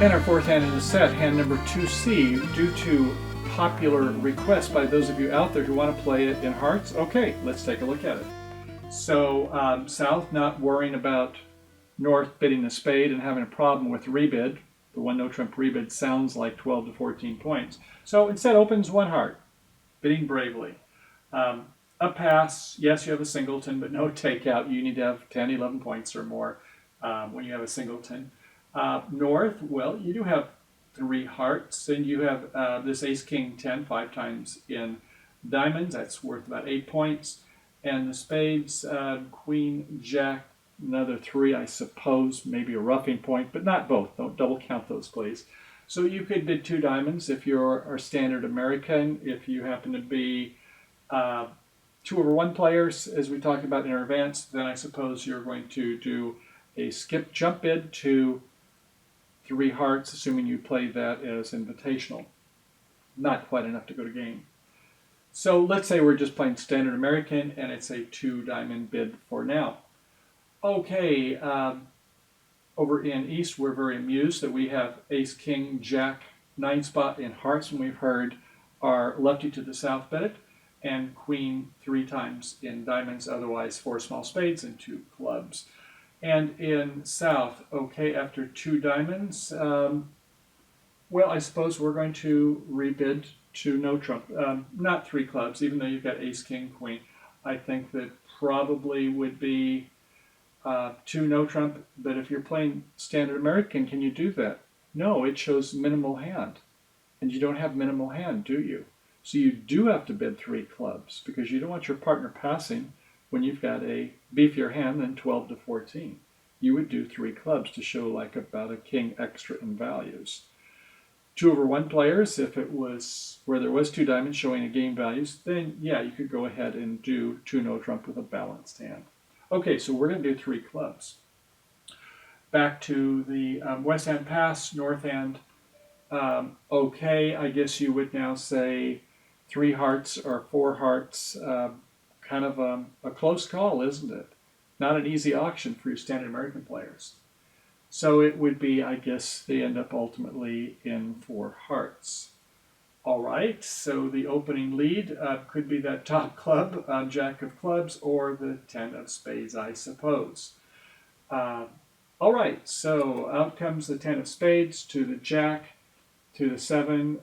And our fourth hand in the set, hand number 2C, due to popular request by those of you out there who want to play it in hearts. Okay, let's take a look at it. So South not worrying about North bidding the spade and having a problem with rebid. The one no trump rebid sounds like 12 to 14 points. So instead opens one heart, bidding bravely. A pass, yes, you have a singleton, but no takeout. You need to have 10, 11 points or more when you have a singleton. North, well, you do have 3 hearts, and you have this ace, king, 10, 5 times in diamonds. That's worth about 8 points. And the spades, queen, jack, another 3, I suppose, maybe a roughing point, but not both. Don't double count those, please. So you could bid 2 diamonds if you're a standard American. If you happen to be 2/1 players, as we talked about in our advance, then I suppose you're going to do a skip jump bid to 3 hearts, assuming you play that as invitational. Not quite enough to go to game. So let's say we're just playing standard American and it's a 2 diamond bid for now. Okay, over in East, we're very amused that we have ace, king, jack, 9 spot in hearts, and we've heard our lefty to the south bet it, and queen 3 times in diamonds, otherwise 4 small spades and 2 clubs. And in South, okay, after 2 diamonds, well, I suppose we're going to rebid to no trump. Not 3 clubs, even though you've got ace, king, queen. I think that probably would be 2 no trump, but if you're playing standard American, can you do that? No, it shows minimal hand. And you don't have minimal hand, do you? So you do have to bid 3 clubs because you don't want your partner passing when you've got a beefier hand than 12 to 14. You would do 3 clubs to show like about a king extra in values. 2/1 players, if it was where there was 2 diamonds showing a game values, then yeah, you could go ahead and do 2 no trump with a balanced hand. Okay, so we're going to do 3 clubs. Back to the west hand pass, north hand. Okay, I guess you would now say 3 hearts or 4 hearts. Kind of a close call, isn't it? Not an easy auction for your standard American players. So it would be, I guess, they end up ultimately in 4 hearts. All right, so the opening lead could be that top club, jack of clubs, or the 10 of spades, I suppose. All right, so out comes the 10 of spades to the jack, to the 7.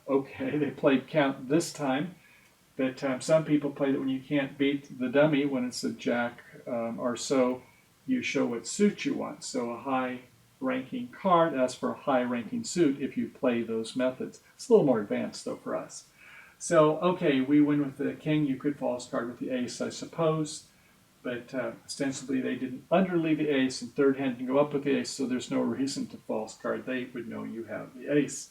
Okay, they played count this time. But some people play that when you can't beat the dummy, when it's a jack or so, you show what suit you want. So a high-ranking card asks for a high-ranking suit if you play those methods. It's a little more advanced, though, for us. So, okay, we win with the king. You could false card with the ace, I suppose. But ostensibly, they didn't underlead the ace, and third hand can go up with the ace, so there's no reason to false card. They would know you have the ace.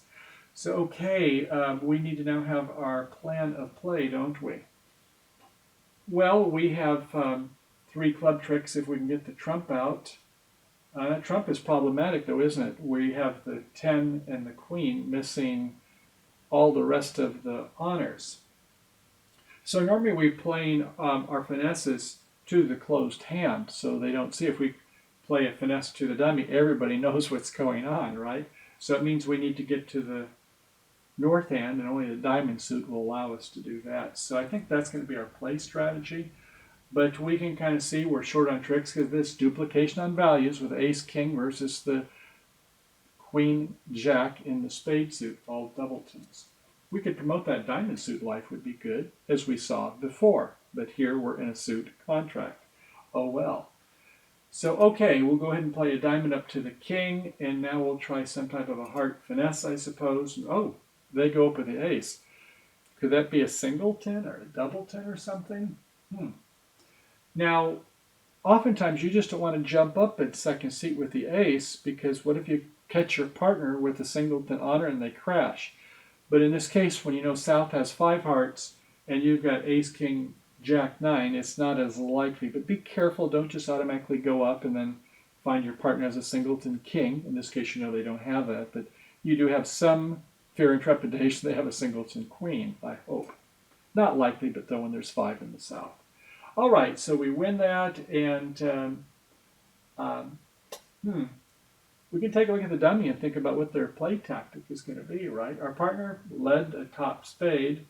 So, okay, we need to now have our plan of play, don't we? Well, we have 3 club tricks if we can get the trump out. Trump is problematic, though, isn't it? We have the 10 and the queen missing all the rest of the honors. So normally we're playing our finesses to the closed hand, so they don't see. If we play a finesse to the dummy, everybody knows what's going on, right? So it means we need to get to the north hand, and only the diamond suit will allow us to do that. So I think that's going to be our play strategy. But we can kind of see we're short on tricks because this duplication on values with ace king versus the queen jack in the spade suit, all doubletons. We could promote that diamond suit life would be good, as we saw before. But here we're in a suit contract. Oh well. So, okay, we'll go ahead and play a diamond up to the king, and now we'll try some type of a heart finesse, I suppose. Oh, they go up with the ace. Could that be a singleton or a doubleton or something? Now, oftentimes you just don't want to jump up at second seat with the ace, because what if you catch your partner with a singleton honor and they crash? But in this case, when you know South has 5 hearts and you've got ace, king, jack, 9, it's not as likely. But be careful, don't just automatically go up and then find your partner has a singleton king. In this case, you know they don't have that, but you do have some fear and trepidation they have a singleton queen, I hope. Not likely, but though when there's 5 in the South. All right, so we win that, and we can take a look at the dummy and think about what their play tactic is going to be, right? Our partner led a top spade.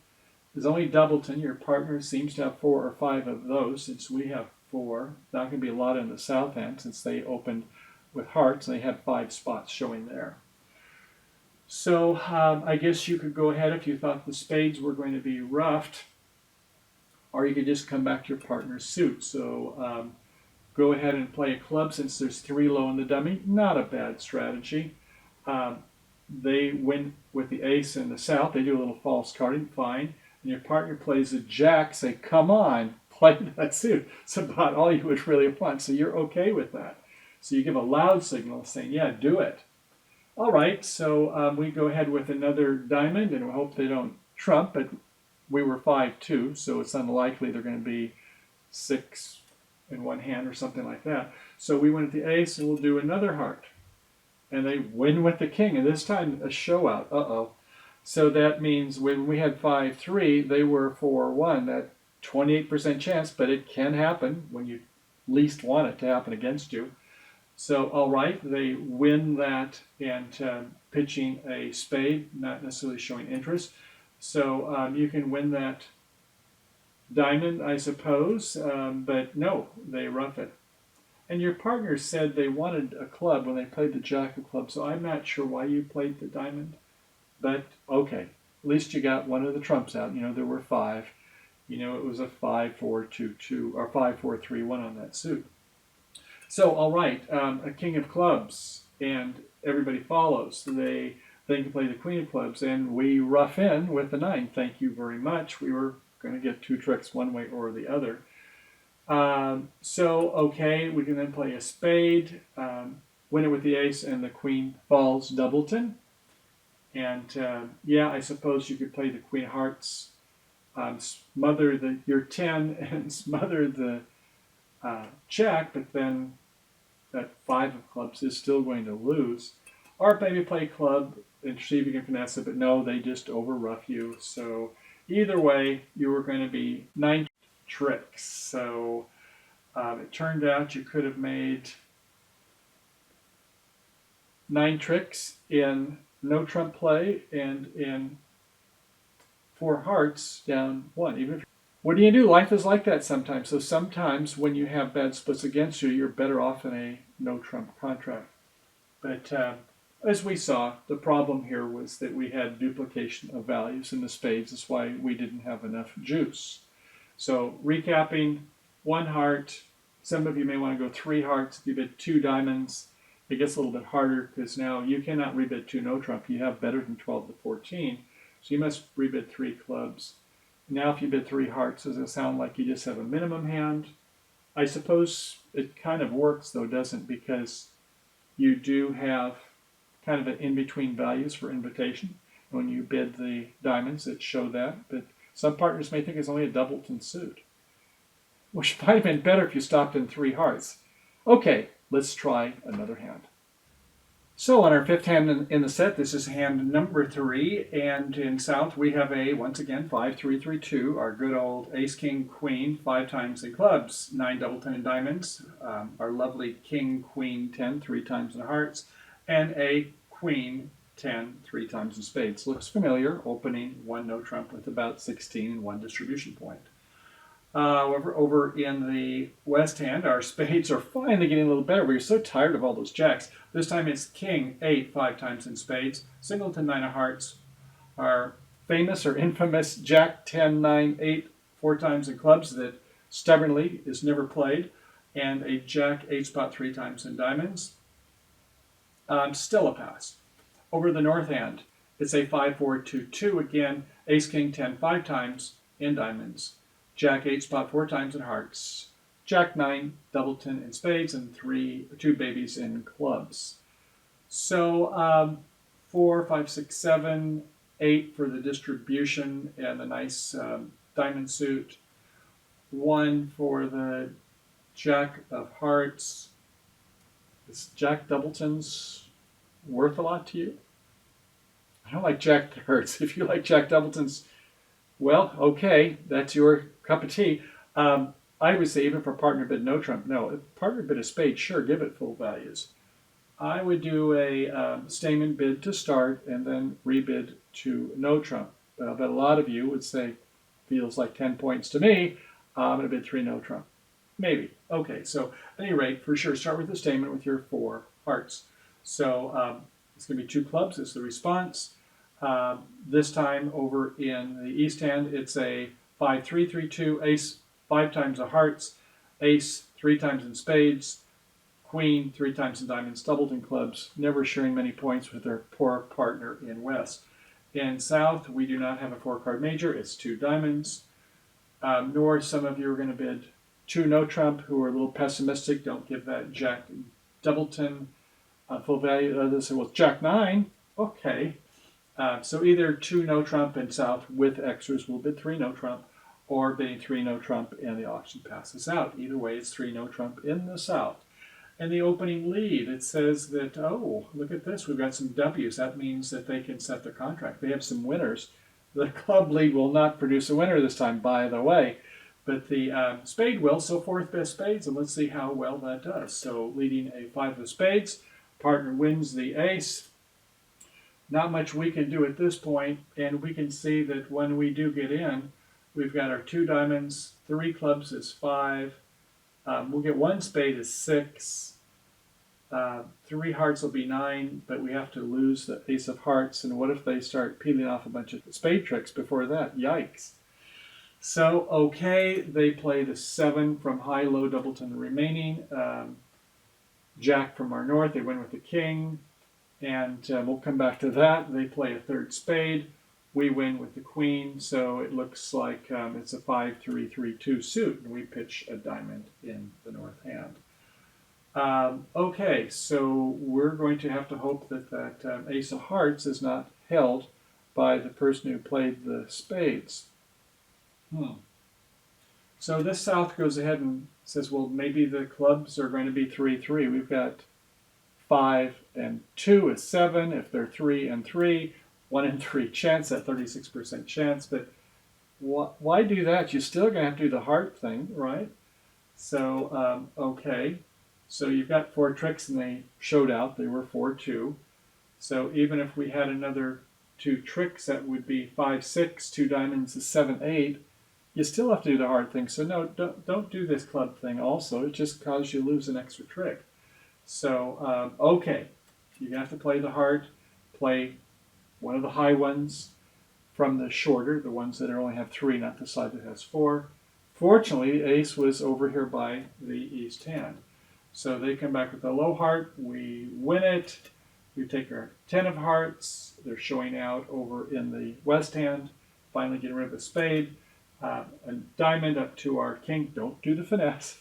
There's only doubleton. Your partner seems to have 4 or 5 of those, since we have 4. Not going to be a lot in the south end, since they opened with hearts and they had 5 spots showing there. So I guess you could go ahead if you thought the spades were going to be roughed, or you could just come back to your partner's suit. So go ahead and play a club since there's 3 low in the dummy. Not a bad strategy. They win with the ace in the south. They do a little false carding, fine. And your partner plays a jack. Say, come on, play that suit. It's about all you would really want. So you're okay with that. So you give a loud signal saying, yeah, do it. All right, so we go ahead with another diamond, and we hope they don't trump, but we were 5-2, so it's unlikely they're going to be 6 in one hand or something like that. So we went at the ace, and we'll do another heart. And they win with the king, and this time a show out. Uh-oh. So that means when we had 5-3, they were 4-1. That 28% chance, but it can happen when you least want it to happen against you. So, all right, they win that and pitching a spade, not necessarily showing interest. So you can win that diamond, I suppose, but no, they rough it. And your partner said they wanted a club when they played the jack of clubs, so I'm not sure why you played the diamond. But, okay, at least you got one of the trumps out. You know, there were 5. You know, it was a 5-4-2-2, or 5-4-3-1 on that suit. So, all right, a king of clubs, and everybody follows. They can play the queen of clubs, and we rough in with the 9. Thank you very much. We were going to get 2 tricks one way or the other. So, okay, we can then play a spade, win it with the ace, and the queen falls doubleton. And, yeah, I suppose you could play the queen of hearts, smother your 10 and smother the jack, but then that 5 of clubs is still going to lose. Or maybe play club and see if you can finesse it, but no, they just over-rough you. So either way, you were going to be 9 tricks. So it turned out you could have made 9 tricks in no trump play and in 4 hearts down 1. Even if, what do you do? Life is like that sometimes. So sometimes when you have bad splits against you, you're better off in a no trump contract. But as we saw, the problem here was that we had duplication of values in the spades. That's why we didn't have enough juice. So recapping, 1 heart. Some of you may want to go 3 hearts. If you bid 2 diamonds, it gets a little bit harder because now you cannot rebid 2 no trump. You have better than 12 to 14. So you must rebid 3 clubs. Now if you bid 3 hearts, does it sound like you just have a minimum hand? I suppose it kind of works though, doesn't, because you do have kind of an in-between values for invitation. When you bid the diamonds, it showed that, but some partners may think it's only a doubleton suit, which might have been better if you stopped in 3 hearts. Okay, let's try another hand. So on our 5th hand in the set, this is hand number 3, and in south we have once again, 5-3-3-2, our good old ace, king, queen, 5 times in clubs, 9 doubleton in diamonds, our lovely king, queen, 10, 3 times in hearts, and a queen, 10, 3 times in spades. Looks familiar, opening 1 no trump with about 16 and 1 distribution point. However, over in the west hand, our spades are finally getting a little better. We were so tired of all those jacks. This time it's king, 8, 5 times in spades, singleton, 9 of hearts, our famous or infamous jack, 10, 9, 8, 4 times in clubs that stubbornly is never played, and a jack, 8 spot, 3 times in diamonds. Still a pass. Over the north hand, it's a 5-4-2-2 again, ace, king, 10, 5 times in diamonds. Jack 8 spot 4 times in hearts. Jack 9 doubleton in spades and 2 babies in clubs. So 4, 5, 6, 7, 8 for the distribution and the nice diamond suit. 1 for the jack of hearts. Is Jack doubletons worth a lot to you? I don't like Jack thirds. If you like Jack doubletons, well, okay, that's your cup of tea. I would say even for partner bid no trump, no. If partner bid a spade, sure, give it full values. I would do a stamen bid to start and then rebid to no trump. But a lot of you would say, feels like 10 points to me. I'm going to bid 3 no trump. Maybe. Okay, so at any rate, for sure, start with the statement with your 4 hearts. So it's going to be 2 clubs. It's the response. This time over in the east hand, it's a 5-3-3-2, ace 5 times of hearts, ace 3 times in spades, queen 3 times in diamonds, doubled in clubs, never sharing many points with their poor partner in west. In south, we do not have a 4-card major. It's 2 diamonds. North, some of you are going to bid 2 no trump, who are a little pessimistic. Don't give that Jack Doubleton full value. Others say, well, Jack 9. Okay. So either 2 no trump in south with extras will bid 3 no trump, or bidding 3 no trump and the auction passes out. Either way, it's 3 no trump in the south. And the opening lead, it says that, oh, look at this, we've got some W's. That means that they can set the contract. They have some winners. The club lead will not produce a winner this time, by the way, but the spade will, so 4th best spades, and let's see how well that does. So leading a 5 of spades, partner wins the ace. Not much we can do at this point, and we can see that when we do get in, we've got our 2 diamonds, 3 clubs is 5, we'll get 1 spade is 6, 3 hearts will be 9, but we have to lose the ace of hearts, and what if they start peeling off a bunch of spade tricks before that? Yikes. So, okay, they play the 7 from high-low doubleton remaining, Jack from our north, they win with the king, and we'll come back to that. They play a 3rd spade. We win with the queen, so it looks like it's a 5-3-3-2 suit, and we pitch a diamond in the north hand. Okay, so we're going to have to hope that that ace of hearts is not held by the person who played the spades. So this south goes ahead and says, well, maybe the clubs are going to be 3-3. We've got 5 and 2 is 7. If they're 3 and 3, 1 in 3 chance, that 36% chance. But why do that? You're still going to have to do the heart thing, right? So, okay. So you've got 4 tricks, and they showed out. They were 4-2. So even if we had another 2 tricks, that would be 5-6. 2 diamonds is 7-8. You still have to do the hard thing. So no, don't do this club thing also. It just causes you to lose an extra trick. So, okay, you're going to have to play the heart, play one of the high ones from the shorter, the ones that only have 3, not the side that has 4. Fortunately, the ace was over here by the east hand. So they come back with a low heart, we win it, we take our 10 of hearts, they're showing out over in the west hand, finally getting rid of a spade, a diamond up to our king, don't do the finesse.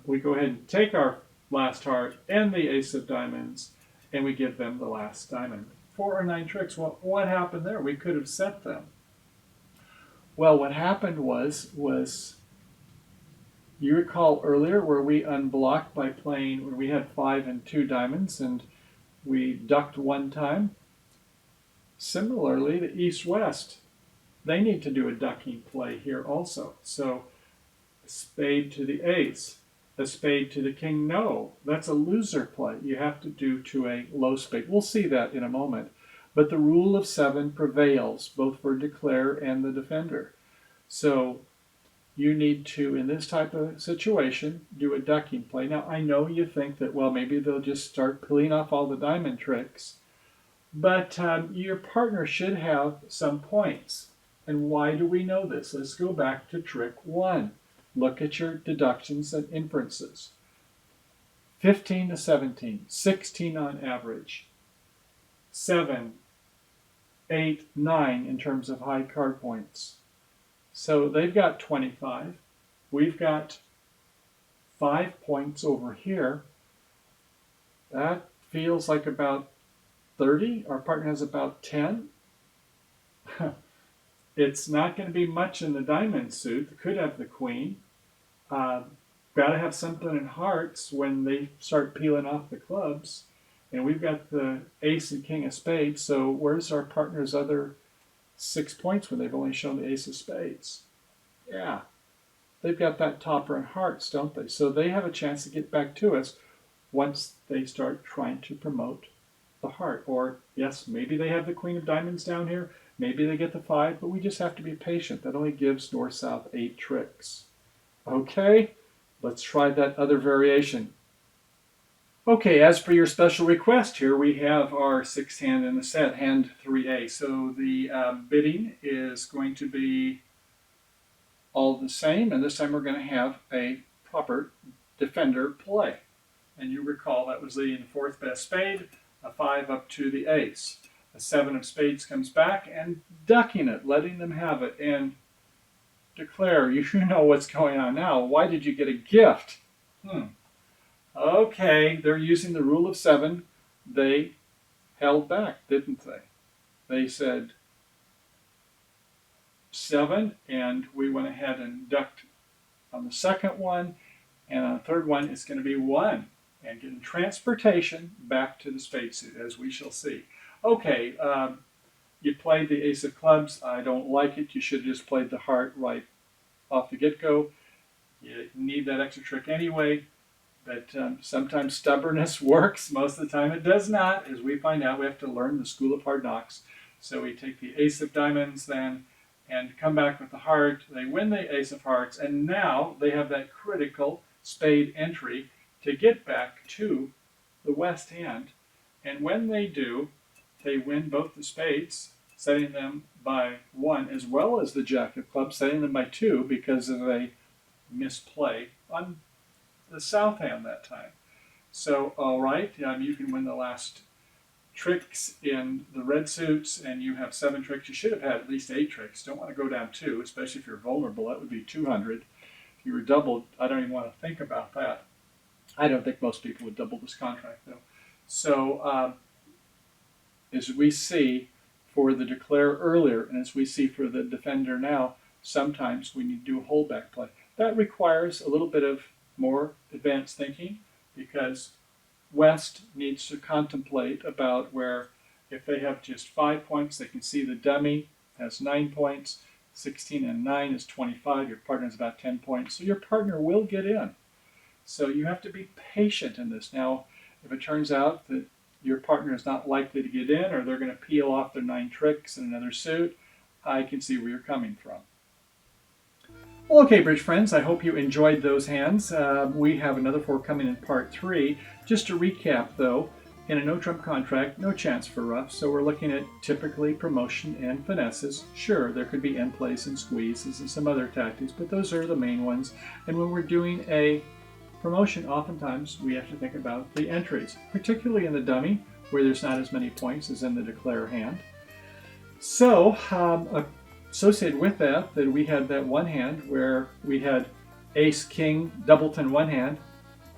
We go ahead and take our last heart and the ace of diamonds, and we give them the last diamond. 4 or 9 tricks. Well, what happened there? We could have set them. Well, what happened was you recall earlier where we unblocked by playing when we had 5 and 2 diamonds, and we ducked 1 time. Similarly, the east-west, they need to do a ducking play here also. So, a spade to the ace. A spade to the king, no. That's a loser play. You have to do to a low spade. We'll see that in a moment. But the rule of 7 prevails, both for declare and the defender. So you need to, in this type of situation, do a ducking play. Now, I know you think that, well, maybe they'll just start peeling off all the diamond tricks. But your partner should have some points. And why do we know this? Let's go back to trick 1. Look at your deductions and inferences. 15 to 17, 16 on average. 7, 8, 9 in terms of high card points. So they've got 25. We've got 5 points over here. That feels like about 30. Our partner has about 10. It's not going to be much in the diamond suit. They could have the queen. Got to have something in hearts when they start peeling off the clubs. And we've got the ace and king of spades. So where's our partner's other 6 points when they've only shown the ace of spades? Yeah, they've got that topper in hearts, don't they? So they have a chance to get back to us. once they start trying to promote the heart. Or, yes, maybe they have the queen of diamonds down here, maybe they get the 5, but we just have to be patient. That only gives north-south 8 tricks. Okay, let's try that other variation. Okay, as per your special request, here we have our 6th hand in the set, hand 3A. So the bidding is going to be all the same, and this time we're going to have a proper defender play. And you recall that was the 4th best spade, a 5 up to the ace. A 7 of spades comes back and ducking it, letting them have it, and declare, you know what's going on now. Why did you get a gift? Okay, they're using the rule of 7. They held back, didn't they? They said 7, and we went ahead and ducked on the second one, and on the third one it's going to be 1, and getting transportation back to the spade suit, as we shall see. Okay, you played the ace of clubs. I don't like it. You should have just played the heart right off the get-go. You need that extra trick anyway. But sometimes stubbornness works. Most of the time it does not. As we find out, we have to learn the school of hard knocks. So we take the ace of diamonds then and come back with the heart. They win the ace of hearts, and now they have that critical spade entry to get back to the west hand. And when they do, they win both the spades, setting them by 1, as well as the jack of clubs, setting them by 2 because of a misplay on the south hand that time. So, all right, you can win the last tricks in the red suits, and you have 7 tricks. You should have had at least 8 tricks. Don't want to go down 2, especially if you're vulnerable. That would be 200. If you were doubled, I don't even want to think about that. I don't think most people would double this contract, though. So, as we see for the declare earlier, and as we see for the defender now, sometimes we need to do a holdback play. That requires a little bit of more advanced thinking, because West needs to contemplate about where, if they have just 5 points, they can see the dummy has 9 points, 16 and 9 is 25, your partner is about 10 points, so your partner will get in. So you have to be patient in this. Now, if it turns out that your partner is not likely to get in, or they're going to peel off their 9 tricks in another suit, I can see where you're coming from. Well, okay, bridge friends, I hope you enjoyed those hands. We have another 4 coming in part 3. Just to recap, though, in a no-trump contract, no chance for roughs, so we're looking at typically promotion and finesses. Sure, there could be end plays and squeezes and some other tactics, but those are the main ones. And when we're doing a promotion, oftentimes we have to think about the entries, particularly in the dummy, where there's not as many points as in the declare hand. So, associated with that we had that one hand where we had ace, king, doubleton one hand,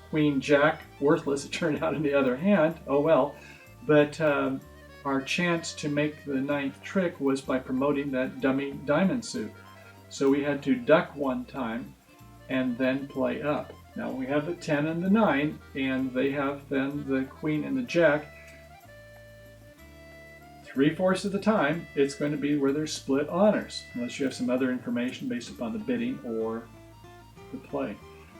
queen, jack, worthless, it turned out in the other hand, oh well. But our chance to make the 9th trick was by promoting that dummy diamond suit. So we had to duck 1 time and then play up. Now we have the 10 and the 9, and they have then the queen and the jack. 3/4 of the time, it's going to be where there's split honors, unless you have some other information based upon the bidding or the play.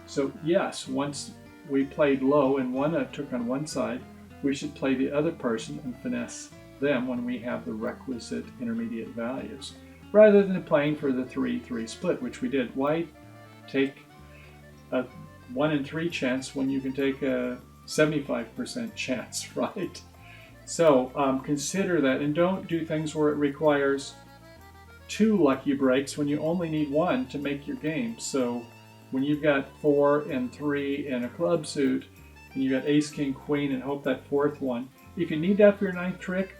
So yes, once we played low and one took on one side, we should play the other person and finesse them when we have the requisite intermediate values, rather than playing for the 3-3 split, which we did. Why take a 1 in 3 chance when you can take a 75% chance, right? So consider that, and don't do things where it requires 2 lucky breaks when you only need 1 to make your game. So when you've got 4 and 3 and a club suit, and you got ace, king, queen, and hope that 4th one, if you need that for your 9th trick,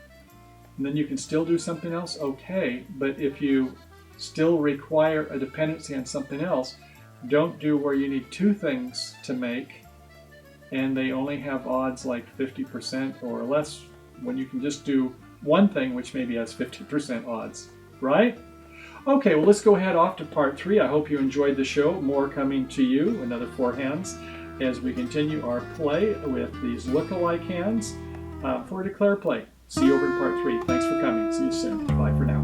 and then you can still do something else, okay. But if you still require a dependency on something else, don't do where you need 2 things to make, and they only have odds like 50% or less, when you can just do 1 thing which maybe has 50% odds, right? Okay, well, let's go ahead off to part 3. I hope you enjoyed the show. More coming to you, another 4 hands, as we continue our play with these look-alike hands for Declare Play. See you over in part 3. Thanks for coming. See you soon. Bye for now.